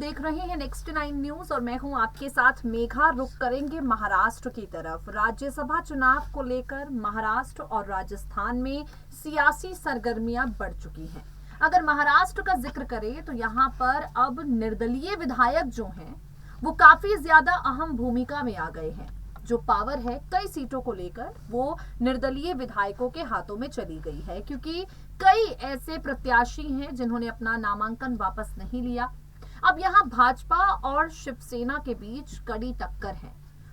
देख रहे हैं नेक्स्ट 9 न्यूज और मैं हूं आपके साथ मेघा। रुक करेंगे महाराष्ट्र की तरफ। राज्यसभा चुनाव को लेकर महाराष्ट्र और राजस्थान में सियासी सरगर्मियां बढ़ चुकी हैं। अगर महाराष्ट्र का जिक्र करें तो यहां पर अब निर्दलीय विधायक जो हैं वो काफी ज्यादा अहम भूमिका में आ गए हैं। जो पावर है कई सीटों को लेकर वो निर्दलीय विधायकों के हाथों में चली गई है, क्योंकि कई ऐसे प्रत्याशी हैं जिन्होंने अपना नामांकन वापस नहीं लिया। अब यहां भाजपा और शिवसेना के बीच कड़ी टक्कर है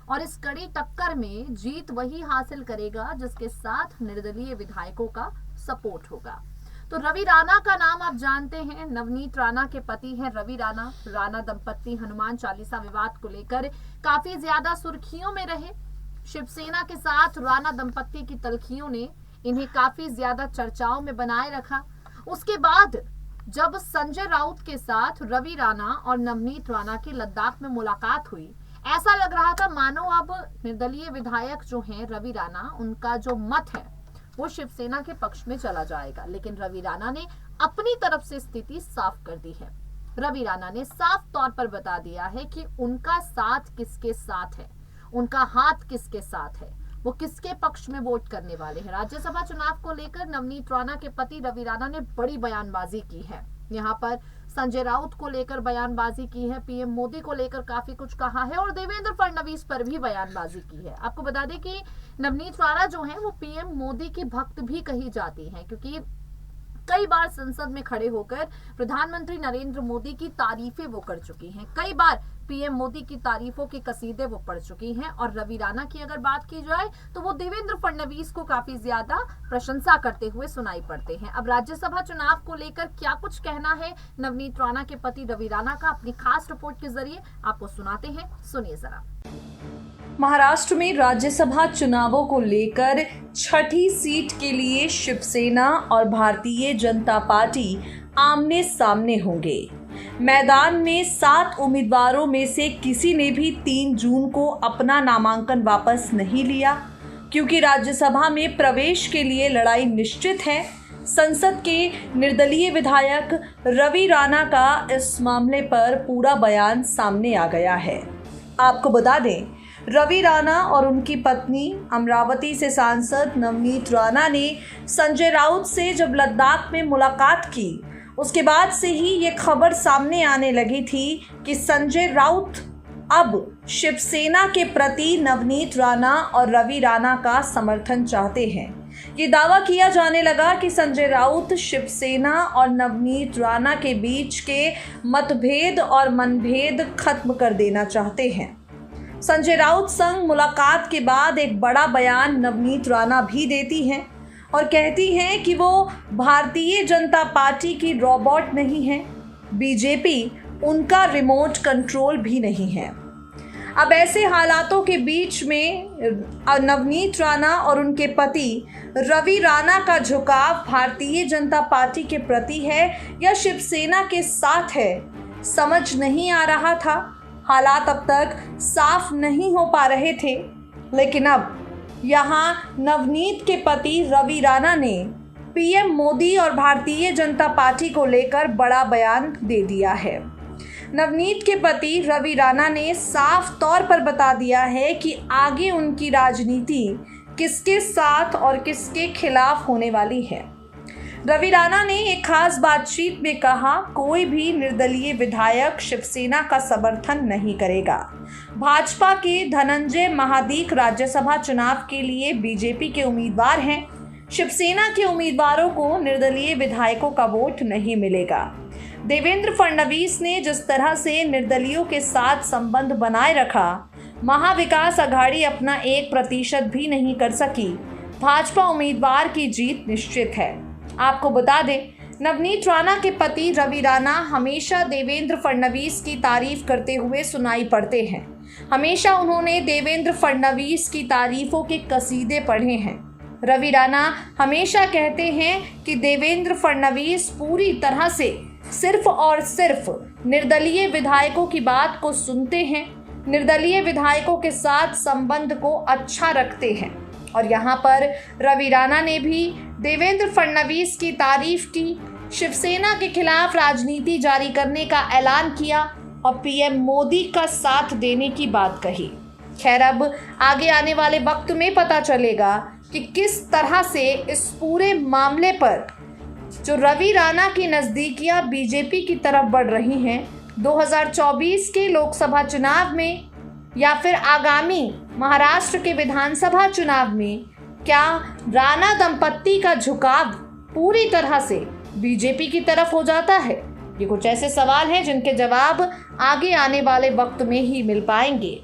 और इस कड़ी टक्कर में जीत वही हासिल करेगा जिसके साथ निर्दलीय विधायकों का सपोर्ट होगा। तो रवि राणा का नाम आप जानते हैं, नवनीत राणा के पति हैं रवि राणा। राणा दंपत्ति हनुमान चालीसा विवाद को लेकर काफी ज्यादा सुर्खियों में रहे। शिवसेना के साथ राणा दंपत्ति की तल्खियों ने इन्हें काफी ज्यादा चर्चाओं में बनाए रखा। उसके बाद जब संजय राउत के साथ रवि राणा और नवनीत राणा की लद्दाख में मुलाकात हुई, ऐसा लग रहा था मानो अब निर्दलीय विधायक जो हैं रवि राणा, उनका जो मत है वो शिवसेना के पक्ष में चला जाएगा। लेकिन रवि राणा ने अपनी तरफ से स्थिति साफ कर दी है। रवि राणा ने साफ तौर पर बता दिया है कि उनका साथ किसके साथ है, उनका हाथ किसके साथ है, वो किसके पक्ष में वोट करने वाले हैं। राज्यसभा चुनाव को लेकर नवनीत राणा के पति रवि राणा ने बड़ी बयानबाजी की है। यहाँ पर संजय राउत को लेकर बयानबाजी की है, पीएम मोदी को लेकर काफी कुछ कहा है और देवेंद्र फडणवीस पर भी बयानबाजी की है। आपको बता दें कि नवनीत राणा जो है वो पीएम मोदी की भक्त भी कही जाती है, क्योंकि कई बार संसद में खड़े होकर प्रधानमंत्री नरेंद्र मोदी की तारीफें वो कर चुकी हैं। कई बार पीएम मोदी की तारीफों के कसीदे वो पढ़ चुकी हैं। और रवि राणा की अगर बात की जाए तो वो देवेंद्र फडणवीस को काफी ज्यादा प्रशंसा करते हुए सुनाई पड़ते हैं। अब राज्यसभा चुनाव को लेकर क्या कुछ कहना है नवनीत राणा के पति रवि राणा का, अपनी खास रिपोर्ट के जरिए आपको सुनाते हैं, सुनिए जरा। महाराष्ट्र में राज्यसभा चुनावों को लेकर छठी सीट के लिए शिवसेना और भारतीय जनता पार्टी आमने सामने होंगे। मैदान में 7 उम्मीदवारों में से किसी ने भी 3 जून को अपना नामांकन वापस नहीं लिया, क्योंकि राज्यसभा में प्रवेश के लिए लड़ाई निश्चित है। संसद के निर्दलीय विधायक रवि राणा का इस मामले पर पूरा बयान सामने आ गया है। आपको बता दें, रवि राणा और उनकी पत्नी अमरावती से सांसद नवनीत राणा ने संजय राउत से जब लद्दाख में मुलाकात की, उसके बाद से ही ये खबर सामने आने लगी थी कि संजय राउत अब शिवसेना के प्रति नवनीत राणा और रवि राणा का समर्थन चाहते हैं। ये दावा किया जाने लगा कि संजय राउत शिवसेना और नवनीत राणा के बीच के मतभेद और मनभेद खत्म कर देना चाहते हैं। संजय राउत संग मुलाकात के बाद एक बड़ा बयान नवनीत राणा भी देती हैं और कहती हैं कि वो भारतीय जनता पार्टी की रोबोट नहीं है, बीजेपी उनका रिमोट कंट्रोल भी नहीं है। अब ऐसे हालातों के बीच में नवनीत राणा और उनके पति रवि राणा का झुकाव भारतीय जनता पार्टी के प्रति है या शिवसेना के साथ है, समझ नहीं आ रहा था। हालात अब तक साफ नहीं हो पा रहे थे, लेकिन अब यहाँ नवनीत के पति रवि राणा ने पीएम मोदी और भारतीय जनता पार्टी को लेकर बड़ा बयान दे दिया है। नवनीत के पति रवि राणा ने साफ तौर पर बता दिया है कि आगे उनकी राजनीति किसके साथ और किसके खिलाफ होने वाली है। रवि राणा ने एक खास बातचीत में कहा, कोई भी निर्दलीय विधायक शिवसेना का समर्थन नहीं करेगा। भाजपा के धनंजय महादीक राज्यसभा चुनाव के लिए बीजेपी के उम्मीदवार हैं। शिवसेना के उम्मीदवारों को निर्दलीय विधायकों का वोट नहीं मिलेगा। देवेंद्र फडणवीस ने जिस तरह से निर्दलीयों के साथ संबंध बनाए रखा, महाविकास आघाड़ी अपना 1% भी नहीं कर सकी। भाजपा उम्मीदवार की जीत निश्चित है। आपको बता दें, नवनीत राणा के पति रवि राणा हमेशा देवेंद्र फडणवीस की तारीफ करते हुए सुनाई पड़ते हैं। हमेशा उन्होंने देवेंद्र फडणवीस की तारीफों के कसीदे पढ़े हैं। रवि राणा हमेशा कहते हैं कि देवेंद्र फडणवीस पूरी तरह से सिर्फ और सिर्फ निर्दलीय विधायकों की बात को सुनते हैं, निर्दलीय विधायकों के साथ संबंध को अच्छा रखते हैं। और यहाँ पर रवि राणा ने भी देवेंद्र फडणवीस की तारीफ की, शिवसेना के खिलाफ राजनीति जारी करने का ऐलान किया। और पीएम मोदी का साथ देने की बात कही। खैर, अब आगे आने वाले वक्त में पता चलेगा कि किस तरह से इस पूरे मामले पर जो रवि राणा की नज़दीकियां बीजेपी की तरफ बढ़ रही हैं, 2024 के लोकसभा चुनाव में या फिर आगामी महाराष्ट्र के विधानसभा चुनाव में क्या राणा दंपत्ति का झुकाव पूरी तरह से बीजेपी की तरफ हो जाता है? ये कुछ ऐसे सवाल हैं जिनके जवाब आगे आने वाले वक्त में ही मिल पाएंगे।